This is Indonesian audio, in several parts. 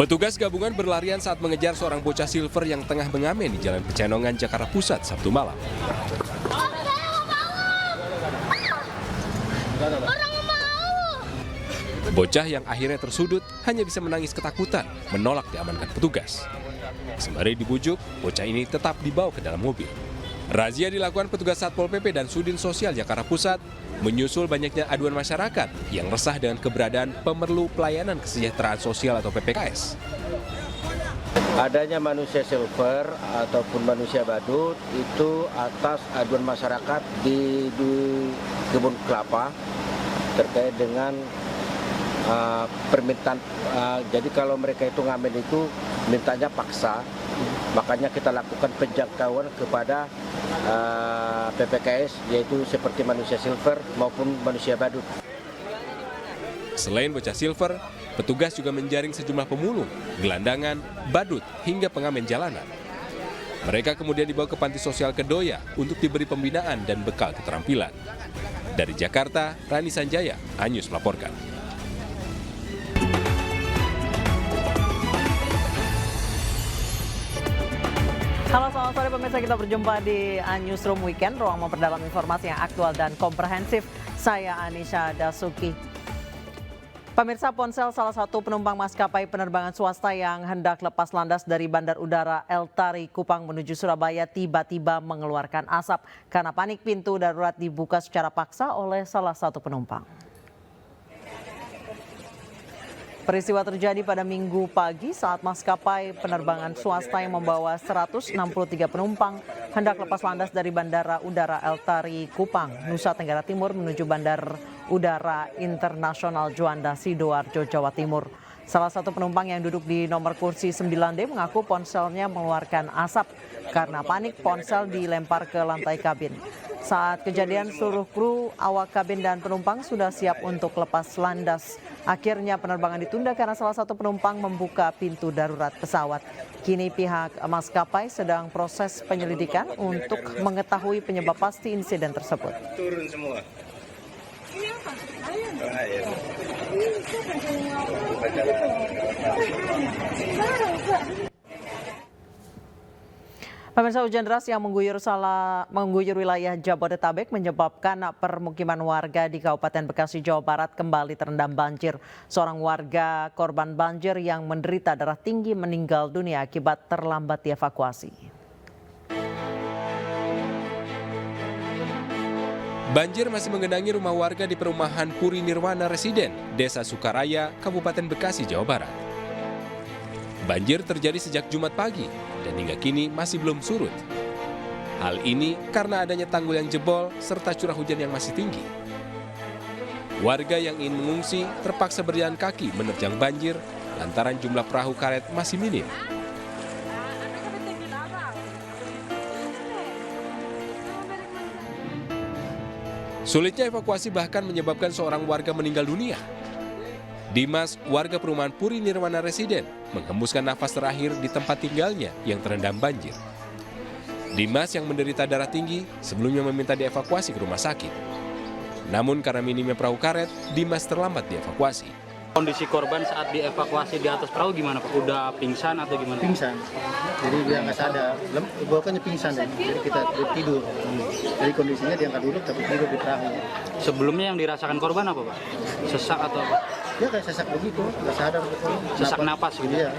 Petugas gabungan berlarian saat mengejar seorang bocah silver yang tengah mengamen di Jalan Pecenongan, Jakarta Pusat, Sabtu malam. Bocah yang akhirnya tersudut hanya bisa menangis ketakutan menolak diamankan petugas. Sembari dibujuk, bocah ini tetap dibawa ke dalam mobil. Razia dilakukan petugas Satpol PP dan Sudin Sosial Jakarta Pusat menyusul banyaknya aduan masyarakat yang resah dengan keberadaan pemerlu pelayanan kesejahteraan sosial atau PPKS. Adanya manusia silver ataupun manusia badut itu atas aduan masyarakat di kebun kelapa terkait dengan permintaan. Jadi kalau mereka itu ngamen itu mintanya paksa, makanya kita lakukan penjangkauan kepada PPKS, yaitu seperti manusia silver maupun manusia badut. Selain bocah silver, petugas juga menjaring sejumlah pemulung, gelandangan, badut, hingga pengamen jalanan. Mereka kemudian dibawa ke panti sosial Kedoya untuk diberi pembinaan dan bekal keterampilan. Dari Jakarta, Rani Sanjaya, Anyus melaporkan. Halo, selamat sore pemirsa, kita berjumpa di Newsroom Weekend, ruang memperdalam informasi yang aktual dan komprehensif. Saya Anisha Dasuki. Pemirsa, ponsel salah satu penumpang maskapai penerbangan swasta yang hendak lepas landas dari Bandar Udara El Tari Kupang menuju Surabaya tiba-tiba mengeluarkan asap karena panik pintu darurat dibuka secara paksa oleh salah satu penumpang. Peristiwa terjadi pada Minggu pagi saat maskapai penerbangan swasta yang membawa 163 penumpang hendak lepas landas dari Bandara Udara El Tari Kupang, Nusa Tenggara Timur menuju Bandar Udara Internasional Juanda Sidoarjo, Jawa Timur. Salah satu penumpang yang duduk di nomor kursi 9D mengaku ponselnya mengeluarkan asap karena panik ponsel dilempar ke lantai kabin. Saat kejadian, seluruh kru, awak kabin dan penumpang sudah siap untuk lepas landas. Akhirnya penerbangan ditunda karena salah satu penumpang membuka pintu darurat pesawat. Kini pihak maskapai sedang proses penyelidikan untuk mengetahui penyebab pasti insiden tersebut. Turun semua. Pemirsa, hujan deras yang mengguyur wilayah Jabodetabek menyebabkan permukiman warga di Kabupaten Bekasi, Jawa Barat kembali terendam banjir. Seorang warga korban banjir yang menderita darah tinggi meninggal dunia akibat terlambat dievakuasi. Banjir masih menggenangi rumah warga di perumahan Puri Nirwana Residen, Desa Sukaraya, Kabupaten Bekasi, Jawa Barat. Banjir terjadi sejak Jumat pagi dan hingga kini masih belum surut. Hal ini karena adanya tanggul yang jebol serta curah hujan yang masih tinggi. Warga yang ingin mengungsi terpaksa berjalan kaki menerjang banjir lantaran jumlah perahu karet masih minim. Sulitnya evakuasi bahkan menyebabkan seorang warga meninggal dunia. Dimas, warga perumahan Puri Nirwana Residen, menghembuskan nafas terakhir di tempat tinggalnya yang terendam banjir. Dimas yang menderita darah tinggi sebelumnya meminta dievakuasi ke rumah sakit. Namun karena minimnya perahu karet, Dimas terlambat dievakuasi. Kondisi korban saat dievakuasi di atas perahu gimana Pak? Udah pingsan atau gimana? Pingsan, jadi dia nggak sadar, bukannya pingsan deh, jadi kita tidur. Jadi kondisinya dia nggak duduk tapi tidur di perahu. Sebelumnya yang dirasakan korban apa Pak? Sesak atau apa? Dia kayak sesak begitu, nggak sadar. Sesak napas gitu? Iya.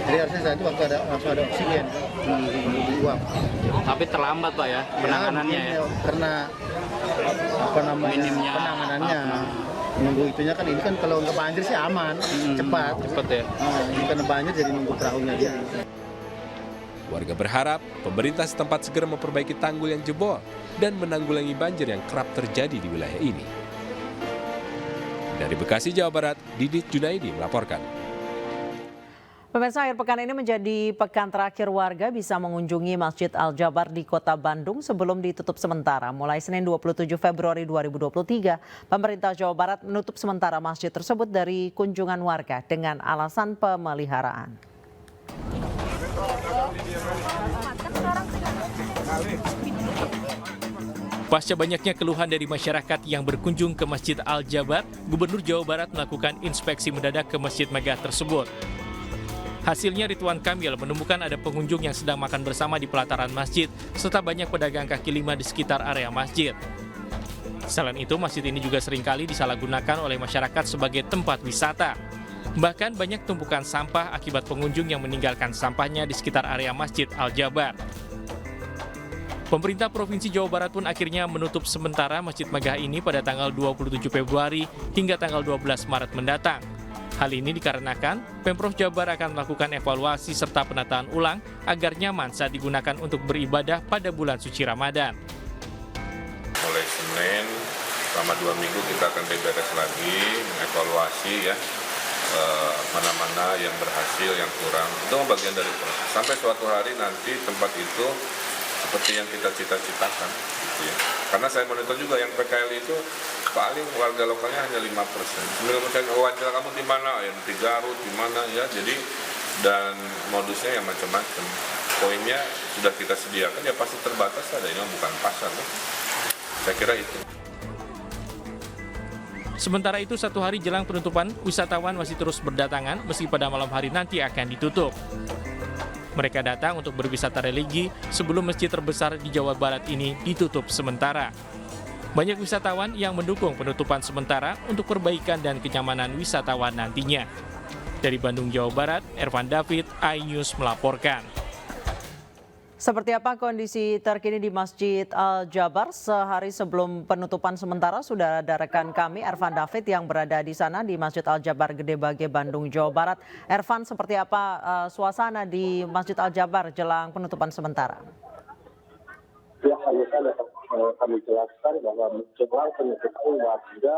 Jadi harusnya saat itu waktu langsung ada oksigen, diuap. Tapi terlambat Pak ya penanganannya ya? Karena minimnya penanganannya. Nunggu itunya kan, ini kan kalau nggak banjir sih aman, cepat ya. Ini karena banjir jadi nunggu perahunya dia. Warga berharap pemerintah setempat segera memperbaiki tanggul yang jebol dan menanggulangi banjir yang kerap terjadi di wilayah ini. Dari Bekasi, Jawa Barat, Didit Junaidi melaporkan. Pemirsa, akhir pekan ini menjadi pekan terakhir warga bisa mengunjungi Masjid Al-Jabar di Kota Bandung sebelum ditutup sementara. Mulai Senin 27 Februari 2023, pemerintah Jawa Barat menutup sementara masjid tersebut dari kunjungan warga dengan alasan pemeliharaan. Pasca banyaknya keluhan dari masyarakat yang berkunjung ke Masjid Al-Jabar, Gubernur Jawa Barat melakukan inspeksi mendadak ke Masjid megah tersebut. Hasilnya Ridwan Kamil menemukan ada pengunjung yang sedang makan bersama di pelataran masjid, serta banyak pedagang kaki lima di sekitar area masjid. Selain itu, masjid ini juga seringkali disalahgunakan oleh masyarakat sebagai tempat wisata. Bahkan banyak tumpukan sampah akibat pengunjung yang meninggalkan sampahnya di sekitar area Masjid Al-Jabar. Pemerintah Provinsi Jawa Barat pun akhirnya menutup sementara Masjid Megah ini pada tanggal 27 Februari hingga tanggal 12 Maret mendatang. Hal ini dikarenakan Pemprov Jabar akan melakukan evaluasi serta penataan ulang agar nyaman saat digunakan untuk beribadah pada bulan suci Ramadan. Mulai Senin selama 2 minggu kita akan beberes lagi, mengevaluasi ya mana-mana yang berhasil, yang kurang. Itu bagian dari proses. Sampai suatu hari nanti tempat itu seperti yang kita cita-citakan, gitu ya. Karena saya monitor juga yang PKL itu paling warga lokalnya hanya 5%. Misalnya wawancara kamu di mana, yang di Garut, di mana ya. Jadi dan modusnya yang macam-macam. Poinnya sudah kita sediakan ya pasti terbatas, ada ini bukan pasar. Ya. Saya kira itu. Sementara itu, 1 hari jelang penutupan, wisatawan masih terus berdatangan meski pada malam hari nanti akan ditutup. Mereka datang untuk berwisata religi sebelum masjid terbesar di Jawa Barat ini ditutup sementara. Banyak wisatawan yang mendukung penutupan sementara untuk perbaikan dan kenyamanan wisatawan nantinya. Dari Bandung, Jawa Barat, Ervan David, iNews melaporkan. Seperti apa kondisi terkini di Masjid Al-Jabar sehari sebelum penutupan sementara? Sudah ada rekan kami Ervan David yang berada di sana di Masjid Al-Jabar Gede Bage, Bandung, Jawa Barat. Ervan, seperti apa suasana di Masjid Al-Jabar jelang penutupan sementara? Ya, dapat kami jelaskan bahwa menjelang penutupan warga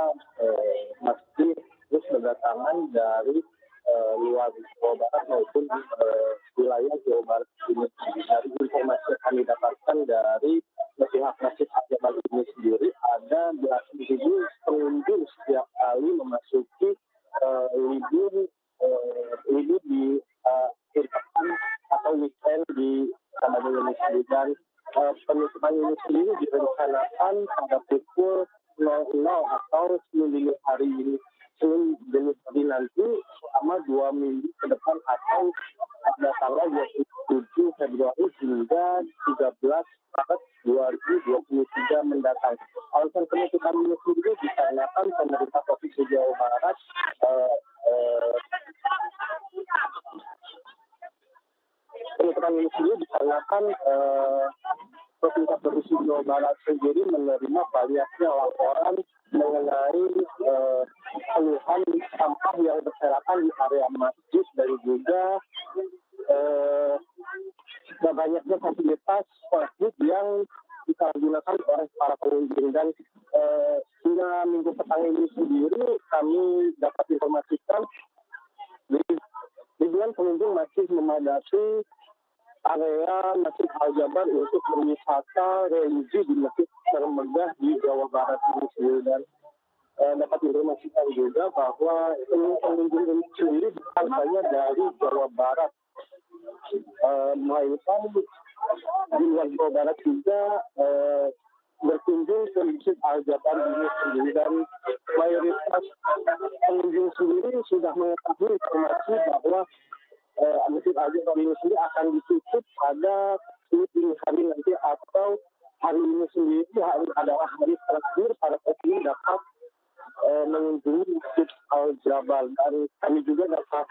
masjid terus berdatangan dari luar Jawa Barat maupun wilayah Jawa Barat ini. Dari informasi yang kami dapatkan dari pihak Masjid Al-Jabar ini sendiri, ada belasan ribu pengunjung setiap kali memasuki libur di akhir pekan atau weekend di Ramadan ini sendiri. Dan penutupan ini sendiri direncanakan pada pukul 00 atau Senin dini hari ini. Senin dini hari nanti selama 2 minggu ke depan atau pada tanggal 27 Februari hingga 13 Maret 2023 mendatang. Alasan penutupan ini sendiri dikarenakan pemerintah Provinsi Jawa Barat penutupan ini sendiri dikarenakan Provinsi Jawa Barat sendiri menerima banyaknya laporan mengenai keluhan sampah yang berserakan di area masjid dan juga banyaknya fasilitas masjid yang disalahgunakan oleh para pengunjung. Dan hingga minggu petang ini sendiri kami dapat informasikan ribuan pengunjung masih memadati area Masjid Al-Jabar untuk berwisata religi di Masjid termegah di Jawa Barat ini sendiri. Dan dapat informasikan juga bahwa pengunjung ini sendiri bukan hanya dari Jawa Barat, melainkan di luar Jawa Barat juga berkunjung ke Masjid Al-Jabar ini sendiri. Dan mayoritas pengunjung sendiri sudah mengetahui informasi bahwa Masjid Al-Jabar ini sendiri akan ditutup pada dini hari nanti, atau hari ini sendiri adalah hari terakhir para pengunjung dapat mengunjungi Masjid Al-Jabar. Dan kami juga dapat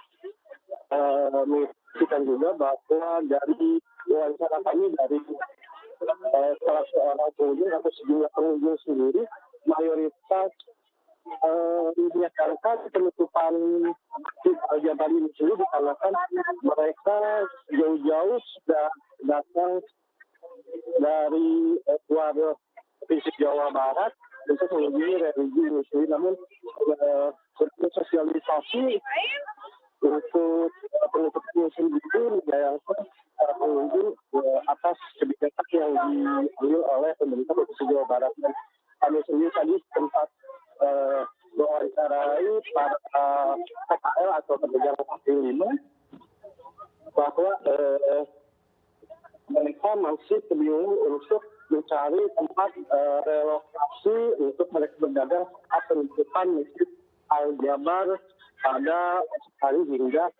mengatakan juga bahwa dari wawancara kami dari salah seorang pengunjung atau sejumlah pengunjung sendiri, mayoritas menyatakan penutupan Masjid Al-Jabar ini sendiri dikarenakan mereka jauh-jauh sudah datang dari luar Provinsi Jawa Barat untuk mengunjungi religi ini sendiri. Namun sosialisasi untuk penutupan ini sendiri menyayangkan para pengunjung atas kebijakan yang diambil oleh pemerintah Provinsi Jawa Barat. Dan kami sendiri tadi sempat mewawancarai para PKL atau pedagang kaki lima bahwa mereka masih kebingungan untuk mencari tempat relokasi untuk mereka berdagang saat penutupan Masjid Al-Jabar pada hari hingga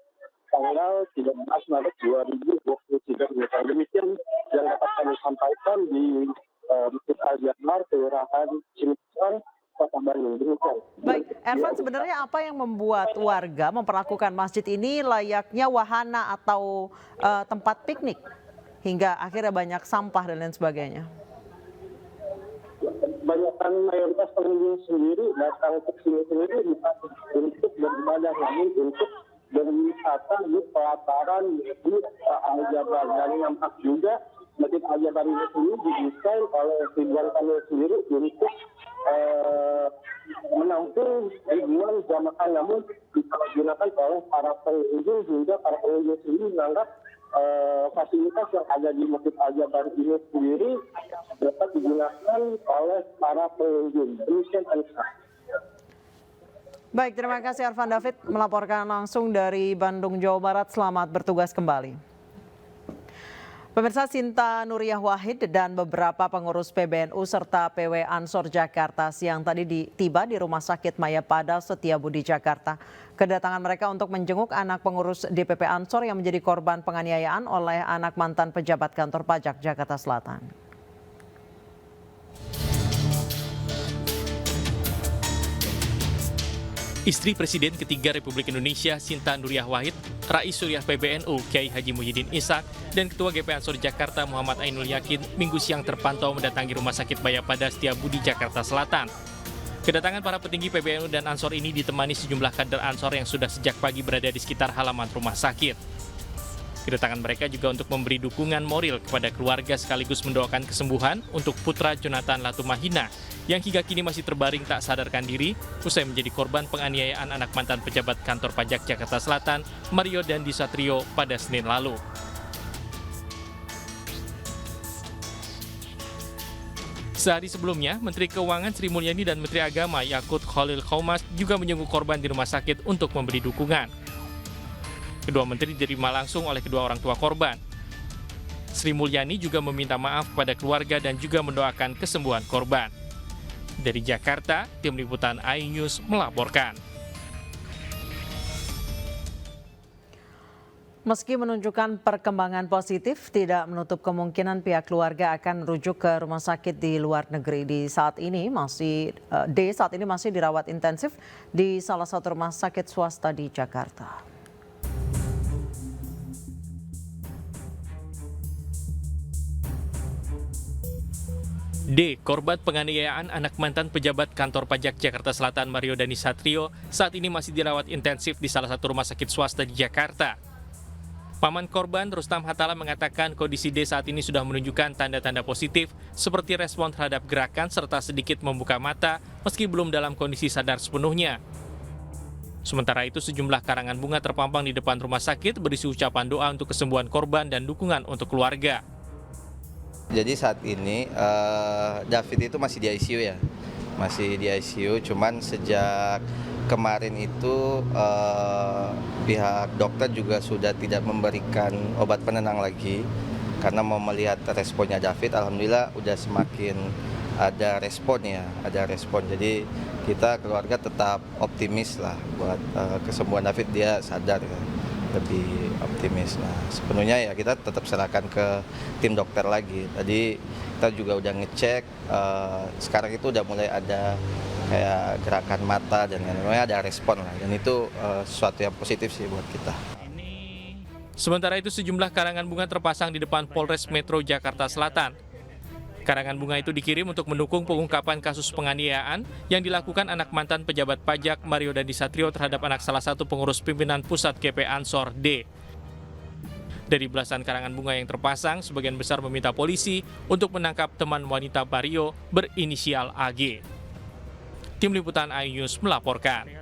tanggal 13 Maret 2023. Demikian yang dapat kami sampaikan di Masjid Al-Jabar, Kelurahan Cimacan, Kota Bandung. Demikian. Baik, Ervan, sebenarnya apa yang membuat warga memperlakukan masjid ini layaknya wahana atau tempat piknik hingga akhirnya banyak sampah dan lain sebagainya? Banyakkan mayoritas pengunjung sendiri datang ke sini sendiri bukan untuk beribadah, namun untuk berwisata di pelataran di Al-Jabar. Dan nampak juga Masjid Al-Jabar ini sendiri didesain oleh Ridwan Kamil sendiri untuk menampung ribuan jamaah, namun disalahgunakan oleh para pengunjung hingga para pengunjung sendiri menganggap fasilitas yang ada di Masjid Al-Jabar ini sendiri dapat digunakan oleh para pengunjung. Demikian, Anissa. Baik, terima kasih Arvan David melaporkan langsung dari Bandung, Jawa Barat. Selamat bertugas kembali. Pemirsa, Sinta Nuriyah Wahid dan beberapa pengurus PBNU serta PW Ansor Jakarta siang tadi tiba di Rumah Sakit Mayapada Setiabudi Jakarta. Kedatangan mereka untuk menjenguk anak pengurus DPP Ansor yang menjadi korban penganiayaan oleh anak mantan pejabat kantor pajak Jakarta Selatan. Istri Presiden ketiga Republik Indonesia, Sinta Nuriyah Wahid, Rais Suriah PBNU, Kiai Haji Muhyiddin Ishak, dan Ketua GP Ansor Jakarta, Muhammad Ainul Yakin, Minggu siang terpantau mendatangi Rumah Sakit Mayapada Setiabudi, Jakarta Selatan. Kedatangan para petinggi PBNU dan Ansor ini ditemani sejumlah kader Ansor yang sudah sejak pagi berada di sekitar halaman rumah sakit. Kedatangan mereka juga untuk memberi dukungan moral kepada keluarga sekaligus mendoakan kesembuhan untuk putra Jonathan Latumahina yang hingga kini masih terbaring tak sadarkan diri usai menjadi korban penganiayaan anak mantan pejabat kantor pajak Jakarta Selatan, Mario Dandi Satrio, pada Senin lalu. Sehari sebelumnya, Menteri Keuangan Sri Mulyani dan Menteri Agama Yakut Khalil Qaumas juga menjenguk korban di rumah sakit untuk memberi dukungan. Kedua menteri diterima langsung oleh kedua orang tua korban. Sri Mulyani juga meminta maaf kepada keluarga dan juga mendoakan kesembuhan korban. Dari Jakarta, tim liputan iNews melaporkan. Meski menunjukkan perkembangan positif, tidak menutup kemungkinan pihak keluarga akan merujuk ke rumah sakit di luar negeri. Saat ini masih dirawat intensif di salah satu rumah sakit swasta di Jakarta. D. Korban penganiayaan anak mantan pejabat kantor pajak Jakarta Selatan Mario Dandi Satrio saat ini masih dirawat intensif di salah satu rumah sakit swasta di Jakarta. Paman korban Rustam Hatala mengatakan kondisi D saat ini sudah menunjukkan tanda-tanda positif seperti respon terhadap gerakan serta sedikit membuka mata meski belum dalam kondisi sadar sepenuhnya. Sementara itu sejumlah karangan bunga terpampang di depan rumah sakit berisi ucapan doa untuk kesembuhan korban dan dukungan untuk keluarga. Jadi saat ini David itu masih di ICU ya, masih di ICU. Cuman sejak kemarin itu pihak dokter juga sudah tidak memberikan obat penenang lagi karena mau melihat responnya David. Alhamdulillah udah semakin ada respon ya, ada respon. Jadi kita keluarga tetap optimis lah buat kesembuhan David, dia sadar ya. Lebih optimis. Nah, sepenuhnya ya kita tetap serahkan ke tim dokter lagi. Tadi kita juga udah ngecek, sekarang itu udah mulai ada kayak gerakan mata dan lain-lain, ada respon lah. Dan itu sesuatu yang positif sih buat kita. Sementara itu sejumlah karangan bunga terpasang di depan Polres Metro Jakarta Selatan. Karangan bunga itu dikirim untuk mendukung pengungkapan kasus penganiayaan yang dilakukan anak mantan pejabat pajak Mario Dandi Satrio terhadap anak salah satu pengurus pimpinan pusat GP Ansor D. Dari belasan karangan bunga yang terpasang, sebagian besar meminta polisi untuk menangkap teman wanita Mario berinisial AG. Tim liputan iNews melaporkan.